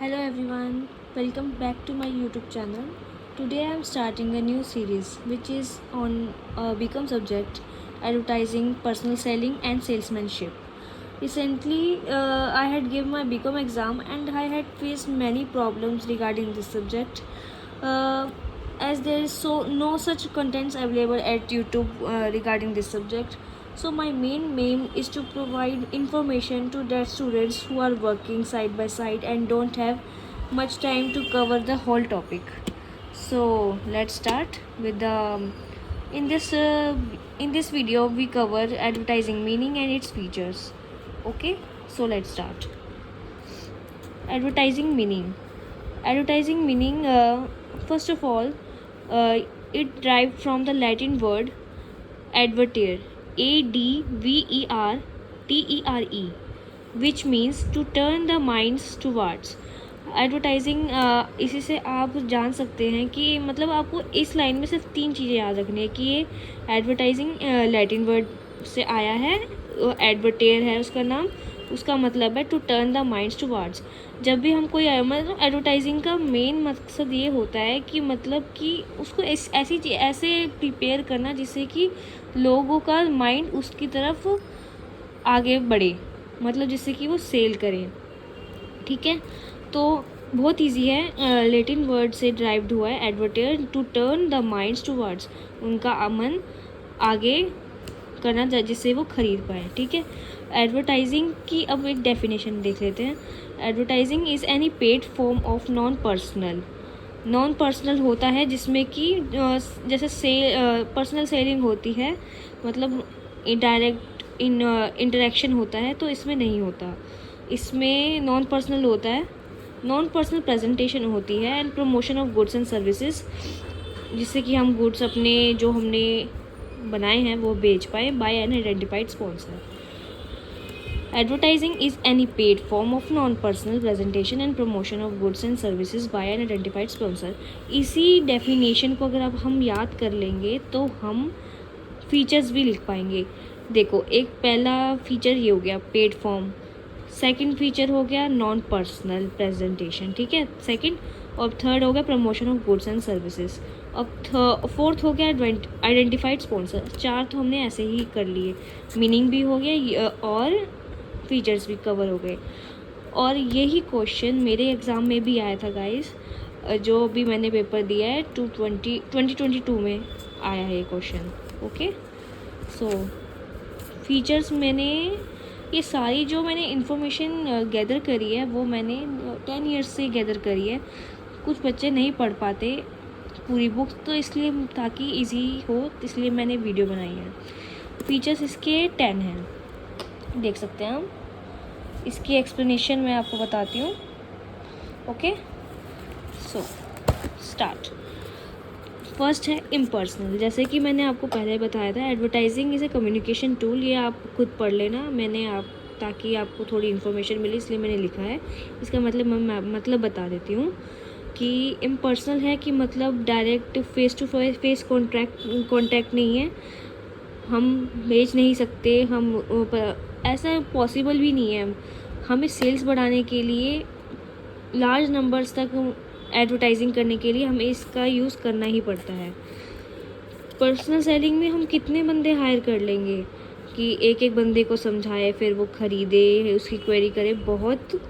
Hello everyone, welcome back to my YouTube channel. Today I am starting a new series which is on a become subject advertising, personal selling and salesmanship. Recently I had given my become exam and I had faced many problems regarding this subject. Uh, as there is no such contents available at YouTube regarding this subject. So my main aim is to provide information to the students who are working side by side and don't have much time to cover the whole topic. So let's start with the in this video we cover advertising meaning and its features. Okay, so let's start. Advertising meaning. Advertising meaning, first of all, it derived from the Latin word advertere, ADVERTERE, which means to turn the minds towards. Advertising इसी से आप जान सकते हैं कि मतलब आपको इस लाइन में सिर्फ 3 चीज़ें याद रखनी है कि ये एडवर्टाइजिंग लैटिन वर्ड से आया है, एडवर्टेयर है उसका नाम, उसका मतलब है to turn the minds towards. जब भी हम कोई मतलब एडवर्टाइजिंग का मेन मकसद ये होता है कि मतलब कि उसको ऐसे प्रिपेयर करना जिससे कि लोगों का माइंड उसकी तरफ आगे बढ़े, मतलब जिससे कि वो सेल करें। ठीक है, तो बहुत ईजी है, लैटिन वर्ड से ड्राइव्ड हुआ है advertere, to turn the minds towards, उनका मन आगे करना जिससे वो खरीद पाए। ठीक है, एडवर्टाइजिंग की अब एक डेफिनेशन देख लेते हैं। Advertising is any paid form of non personal होता है जिसमें कि जैसे पर्सनल सेलिंग होती है, मतलब डायरेक्ट इंटरेक्शन होता है, तो इसमें नहीं होता। इसमें नॉन पर्सनल होता है, नॉन पर्सनल प्रेजेंटेशन होती है and promotion of goods and services, जिससे कि हम गुड्स अपने जो हमने बनाए हैं वो बेच पाए by an identified sponsor. Advertising is any paid form of non personal presentation and promotion of goods and services by an identified sponsor. इसी डेफिनेशन को अगर अब हम याद कर लेंगे तो हम फीचर्स भी लिख पाएंगे। देखो, एक पहला फीचर ये हो गया पेड फॉर्म, सेकंड फीचर हो गया नॉन पर्सनल प्रेजेंटेशन, ठीक है, सेकंड, और थर्ड हो गया promotion of goods and services, अब फोर्थ हो गया आइडेंटिफाइड स्पॉन्सर। चार तो हमने ऐसे ही कर लिए, मीनिंग भी हो गया और फीचर्स भी कवर हो गए। और यही क्वेश्चन मेरे एग्ज़ाम में भी आया था गाइस, जो भी मैंने पेपर दिया है 2022 में आया है ये क्वेश्चन। ओके, सो फीचर्स मैंने ये सारी जो मैंने इन्फॉर्मेशन गैदर करी है वो मैंने 10 ईयर्स से गैदर करी है। कुछ बच्चे नहीं पढ़ पाते पूरी बुक, तो इसलिए ताकि इजी हो इसलिए मैंने वीडियो बनाई है। फीचर्स इसके 10 हैं, देख सकते हैं हम। इसकी एक्सप्लेनेशन मैं आपको बताती हूँ। Okay, so start. फर्स्ट है इम्पर्सनल, जैसे कि मैंने आपको पहले बताया था advertising is a communication tool, ये आप खुद पढ़ लेना, मैंने ताकि आपको थोड़ी इन्फॉर्मेशन मिले इसलिए मैंने लिखा है। इसका मतलब मैं मतलब बता देती हूँ कि इम्पर्सनल है कि मतलब direct face to face contact नहीं है, हम बेच नहीं सकते, ऐसा पॉसिबल भी नहीं है। हमें सेल्स बढ़ाने के लिए, लार्ज नंबर्स तक एडवर्टाइजिंग करने के लिए हमें इसका यूज़ करना ही पड़ता है। पर्सनल सेलिंग में हम कितने बंदे हायर कर लेंगे कि एक एक बंदे को समझाए, फिर वो ख़रीदे, उसकी क्वेरी करे, बहुत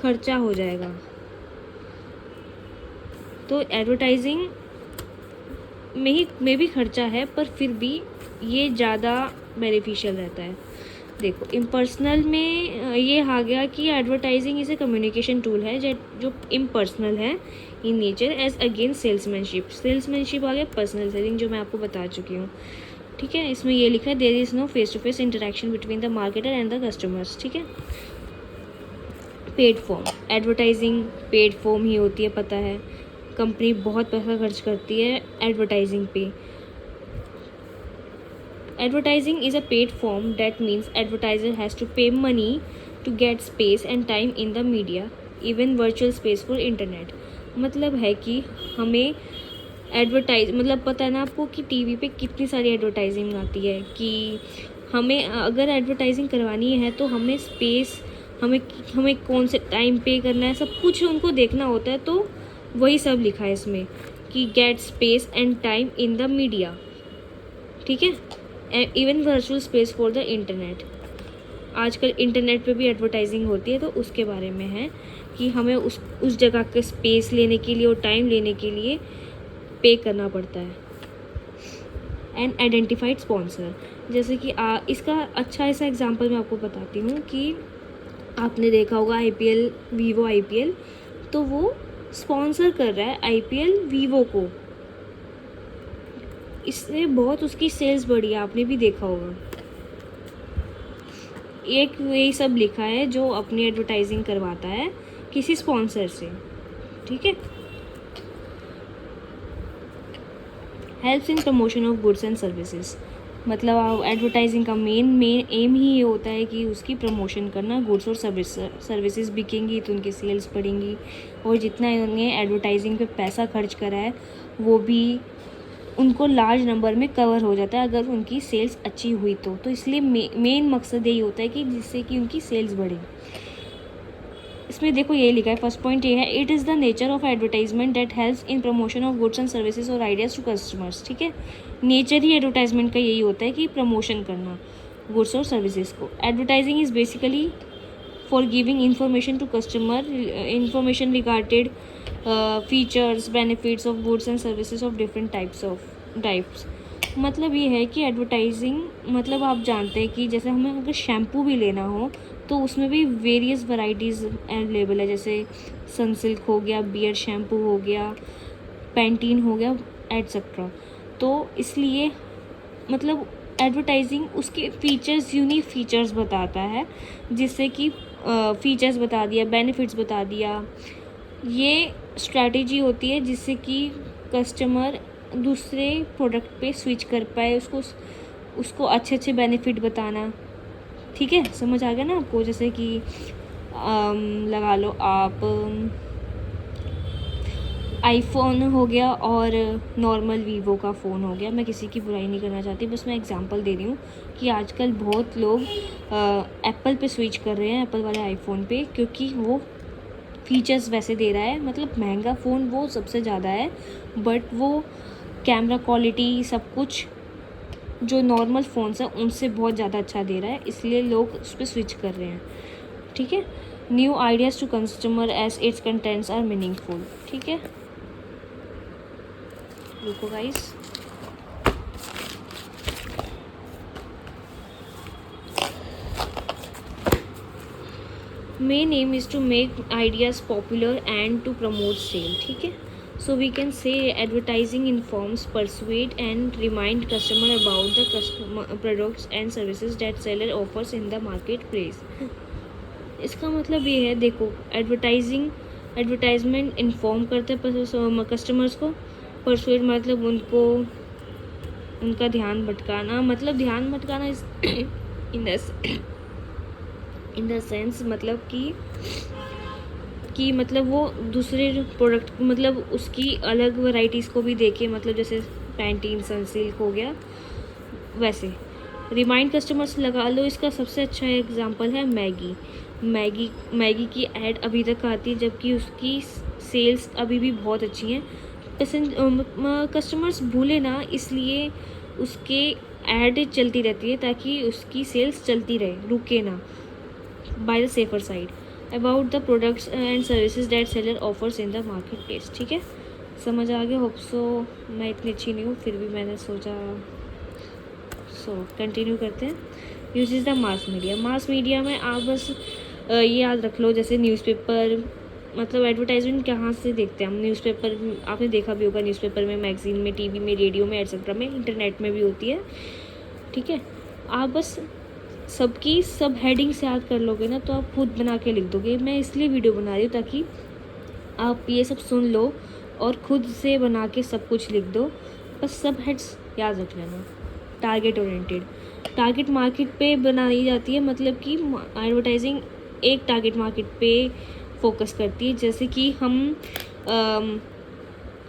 खर्चा हो जाएगा। तो एडवर्टाइजिंग में भी खर्चा है, पर फिर भी ये ज़्यादा बेनिफिशियल रहता है। देखो, इम्पर्सनल में ये आ गया कि advertising is a communication tool है जो इम्पर्सनल है in nature as against salesmanship आ गया पर्सनल सेलिंग, जो मैं आपको बता चुकी हूँ। ठीक है, इसमें ये लिखा है there is no face to face interaction between the marketer and the customers. ठीक है, paid form, advertising paid form ही होती है, पता है, कंपनी बहुत पैसा खर्च करती है एडवर्टाइजिंग पे। Advertising is a paid form, that means advertiser has to pay money to get space and time in the media, even virtual space for internet। मतलब है कि हमें मतलब पता है ना आपको कि टीवी पे कितनी सारी एडवर्टाइजिंग आती है, कि हमें अगर एडवर्टाइजिंग करवानी है तो हमें स्पेस हमें हमें कौन से टाइम पे करना है, सब कुछ उनको देखना होता है। तो वही सब लिखा है इसमें कि get space and time in the media, ठीक है, even virtual space for the internet. आजकल इंटरनेट पे भी एडवर्टाइजिंग होती है, तो उसके बारे में है कि हमें उस जगह के स्पेस लेने के लिए और टाइम लेने के लिए पे करना पड़ता है। एंड आइडेंटिफाइड स्पॉन्सर, जैसे कि इसका अच्छा ऐसा एग्जांपल मैं आपको बताती हूँ कि आपने देखा होगा IPL, वीवो IPL, तो वो स्पॉन्सर कर रहा है IPL वीवो को, इससे बहुत उसकी सेल्स बढ़ी है, आपने भी देखा होगा। एक यही सब लिखा है जो अपनी एडवर्टाइजिंग करवाता है किसी स्पॉन्सर से, ठीक है। Helps in promotion of goods and services, मतलब एडवर्टाइजिंग का मेन एम ही ये होता है कि उसकी प्रमोशन करना। गुड्स और सर्विसेज बिकेंगी तो उनकी सेल्स बढ़ेंगी, और जितना इन्होंने एडवर्टाइजिंग पे पैसा खर्च करा है वो भी उनको लार्ज नंबर में कवर हो जाता है अगर उनकी सेल्स अच्छी हुई तो इसलिए मेन मकसद यही होता है कि जिससे कि उनकी सेल्स बढ़े। इसमें देखो ये लिखा है, फर्स्ट पॉइंट ये है, it is the nature of advertisement that helps in promotion of goods and services और आइडियाज़ टू कस्टमर्स, ठीक है। नेचर ही एडवर्टाइजमेंट का यही होता है कि प्रमोशन करना गुड्स और सर्विसेज को। Advertising is basically for giving information to customer, information regarded features benefits of goods and services of different types. मतलब ये है कि एडवर्टाइजिंग मतलब आप जानते हैं कि जैसे हमें अगर शैम्पू भी लेना हो तो उसमें भी वेरियस वैरायटीज़ अवेलेबल है, जैसे सनसिल्क हो गया, बियर्ड शैम्पू हो गया, पैंटीन हो गया, एट्सेट्रा। तो इसलिए मतलब एडवर्टाइजिंग उसके फीचर्स, यूनिक फीचर्स बताता है, जिससे कि फीचर्स बता दिया, बेनिफिट्स बता दिया। ये स्ट्रैटेजी होती है जिससे कि कस्टमर दूसरे प्रोडक्ट पे स्विच कर पाए, उसको अच्छे अच्छे बेनिफिट बताना, ठीक है। समझ आ गया ना आपको? जैसे कि लगा लो आप आईफोन हो गया और नॉर्मल वीवो का फ़ोन हो गया। मैं किसी की बुराई नहीं करना चाहती, बस मैं एग्जांपल दे रही हूँ कि आजकल बहुत लोग एप्पल पे स्विच कर रहे हैं, एप्पल वाले आईफोन पे, क्योंकि वो फीचर्स वैसे दे रहा है। मतलब महंगा फ़ोन वो सबसे ज़्यादा है, बट वो कैमरा क्वालिटी सब कुछ जो नॉर्मल फ़ोन्स हैं उनसे बहुत ज़्यादा अच्छा दे रहा है, इसलिए लोग उस पर स्विच कर रहे हैं, ठीक है। New ideas to customer as its contents are meaningful, ठीक है। रुको guys, main aim is to make ideas popular and to promote sale, ठीक है। So we can say advertising informs, persuade and remind customer about the customer products and services that seller offers in the marketplace. इसका मतलब ये है, देखो advertisement inform करते हैं customers को, परसुएड मतलब उनका ध्यान भटकाना, मतलब ध्यान भटकाना इन द सेंस मतलब कि मतलब वो दूसरे प्रोडक्ट मतलब उसकी अलग वैरायटीज़ को भी देखे, मतलब जैसे पैंटीन, सनसिल्क हो गया वैसे। रिमाइंड कस्टमर्स लगा लो, इसका सबसे अच्छा एग्जांपल है मैगी की ऐड अभी तक आती है, जबकि उसकी सेल्स अभी भी बहुत अच्छी हैं। कस्टमर्स भूले ना, इसलिए उसके ऐड चलती रहती है ताकि उसकी सेल्स चलती रहे, रुके ना। By the safer side about the products and services that seller offers in the market place, ठीक है। समझ आ गया? Hope so. मैं इतनी अच्छी नहीं हूँ, फिर भी मैंने सोचा, कंटिन्यू करते हैं। यूजेस द मास मीडिया में आप बस ये याद रख लो, जैसे न्यूज़पेपर, मतलब एडवर्टाइजमेंट कहाँ से देखते हैं हम? न्यूज़पेपर आपने देखा भी होगा, न्यूज़पेपर में, मैगजीन में, टीवी में, रेडियो में, एट्सेट्रा में, इंटरनेट में भी होती है, ठीक है। आप बस सबकी सब हेडिंग्स याद कर लोगे ना तो आप खुद बना के लिख दोगे। मैं इसलिए वीडियो बना रही हूँ ताकि आप ये सब सुन लो और खुद से बना के सब कुछ लिख दो, बस सब हेड्स याद रख लेना। टारगेट ओरिएंटेड, टारगेट मार्केट पे बनाई जाती है, मतलब कि एडवर्टाइजिंग एक टारगेट मार्केट पे फोकस करती है। जैसे कि हम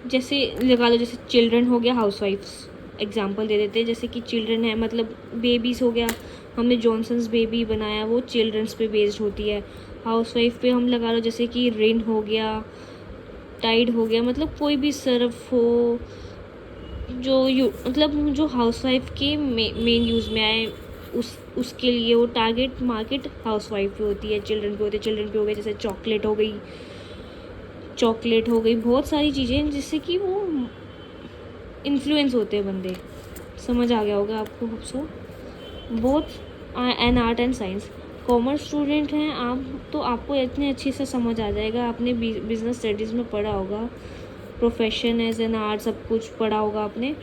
जैसे लगा लो, जैसे चिल्ड्रन हो गया, हाउसवाइफ्स एग्जांपल दे देते हैं। जैसे कि चिल्ड्रन है मतलब बेबीज़ हो गया, हमने जॉनसन्स बेबी बनाया, वो चिल्ड्रंस पे बेस्ड होती है। हाउसवाइफ पे हम लगा लो, जैसे कि रिन हो गया, टाइड हो गया, मतलब कोई भी सर्फ हो जो मतलब जो हाउसवाइफ के मेन यूज़ में आए, उसके लिए वो टारगेट मार्केट हाउसवाइफ पे होती है। चिल्ड्रन पे होते हैं, चिल्ड्रन पे हो गए जैसे चॉकलेट हो गई, बहुत सारी चीज़ें जिससे कि वो इन्फ्लुएंस होते हैं बंदे। समझ आ गया होगा आपको hope so. Both an art and science. Commerce student हैं आप तो आपको इतने अच्छे से समझ आ जाएगा, आपने बिजनेस स्टडीज़ में पढ़ा होगा, प्रोफेशन एज एन आर्ट सब कुछ पढ़ा होगा आपने।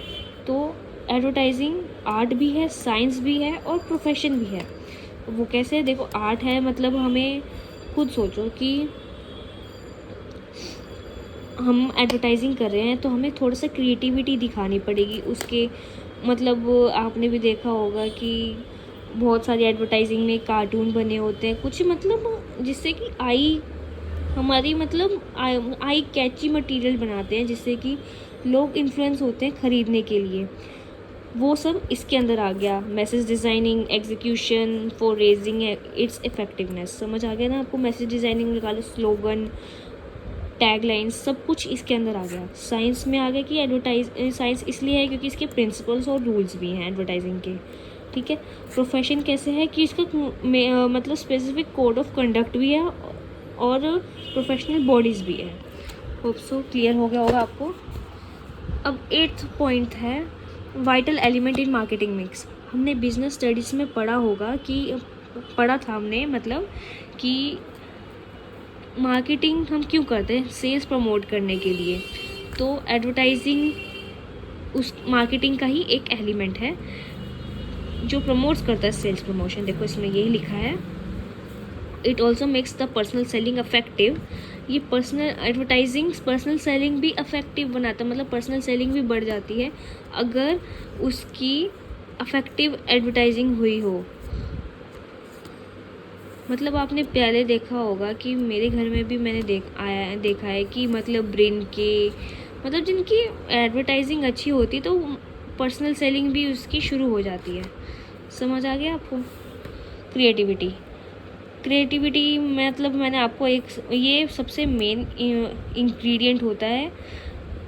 तो एडवर्टाइजिंग आर्ट भी है, साइंस भी है और प्रोफेशन भी है। वो कैसे? देखो, आर्ट है मतलब हमें खुद सोचो कि हम एडवर्टाइजिंग कर रहे हैं तो हमें थोड़ा सा क्रिएटिविटी दिखानी पड़ेगी उसके। मतलब आपने भी देखा होगा कि बहुत सारी एडवर्टाइजिंग में कार्टून बने होते हैं कुछ, मतलब जिससे कि हमारी मतलब आई कैची मटेरियल बनाते हैं, जिससे कि लोग इन्फ्लुएंस होते हैं ख़रीदने के लिए। वो सब इसके अंदर आ गया। Message designing, execution for raising it's effectiveness. समझ आ गया ना आपको? मैसेज डिज़ाइनिंग निकालो, स्लोगन, टैगलाइंस, सब कुछ इसके अंदर आ गया। साइंस में आ गया कि साइंस इसलिए है क्योंकि इसके प्रिंसिपल्स और रूल्स भी हैं एडवर्टाइजिंग के। ठीक है। प्रोफेशन कैसे है कि इसका मतलब स्पेसिफिक कोड ऑफ कंडक्ट भी है और प्रोफेशनल बॉडीज़ भी है। होप सो क्लियर हो गया होगा आपको। अब 8th पॉइंट है vital element in marketing mix. हमने बिजनेस स्टडीज़ में पढ़ा था हमने, मतलब कि मार्केटिंग हम क्यों करते हैं? सेल्स प्रमोट करने के लिए। तो एडवर्टाइजिंग उस मार्केटिंग का ही एक एलिमेंट है जो प्रमोट्स करता है सेल्स प्रमोशन। देखो इसमें यही लिखा है, it also makes the personal selling affective. ये पर्सनल सेलिंग भी अफेक्टिव बनाता है, मतलब पर्सनल सेलिंग भी बढ़ जाती है अगर उसकी अफेक्टिव एडवर्टाइजिंग हुई हो। मतलब आपने पहले देखा होगा कि मेरे घर में भी मैंने देखा है कि मतलब ब्रेन के, मतलब जिनकी एडवर्टाइजिंग अच्छी होती तो पर्सनल सेलिंग भी उसकी शुरू हो जाती है। समझ आ गया आपको? क्रिएटिविटी मतलब मैंने आपको ये सबसे मेन इंग्रेडिएंट होता है।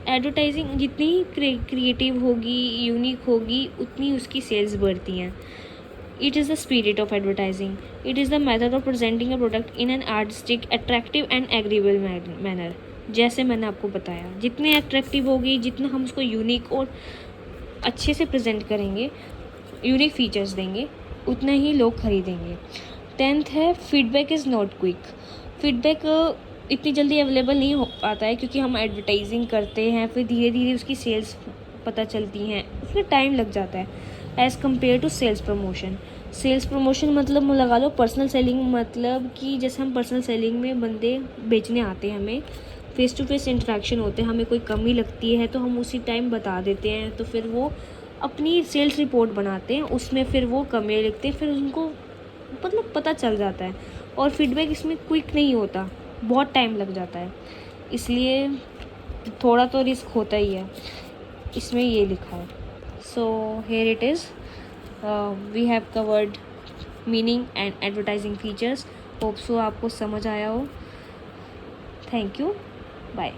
एडवर्टाइजिंग जितनी क्रिएटिव होगी, यूनिक होगी, उतनी उसकी सेल्स बढ़ती हैं। It is the spirit of advertising. It is the method of presenting a product in an artistic, attractive and agreeable manner. जैसे मैंने आपको बताया, जितने अट्रैक्टिव होगी, जितना हम उसको यूनिक और अच्छे से प्रेजेंट करेंगे, यूनिक फीचर्स देंगे, उतना ही लोग खरीदेंगे। 10th है feedback is not quick. Feedback इतनी जल्दी अवेलेबल नहीं हो पाता है क्योंकि हम एडवर्टाइजिंग करते हैं, फिर धीरे धीरे उसकी सेल्स पता चलती हैं, उसमें टाइम लग जाता है as compare to sales promotion. मतलब लगा लो पर्सनल सेलिंग, मतलब कि जैसे हम पर्सनल सेलिंग में बंदे बेचने आते हैं, हमें फ़ेस टू फेस इंटरेक्शन होते हैं, हमें कोई कमी लगती है तो हम उसी टाइम बता देते हैं, तो फिर वो अपनी सेल्स रिपोर्ट बनाते हैं, उसमें फिर वो कमियाँ लिखते हैं, फिर उनको मतलब पता चल जाता है। और फीडबैक इसमें क्विक नहीं होता, बहुत टाइम लग जाता है, इसलिए थोड़ा तो रिस्क होता ही है। इसमें ये लिखा है। So here it is. We have covered meaning and advertising features. Hope so आपको समझ आया हो. Thank you. Bye.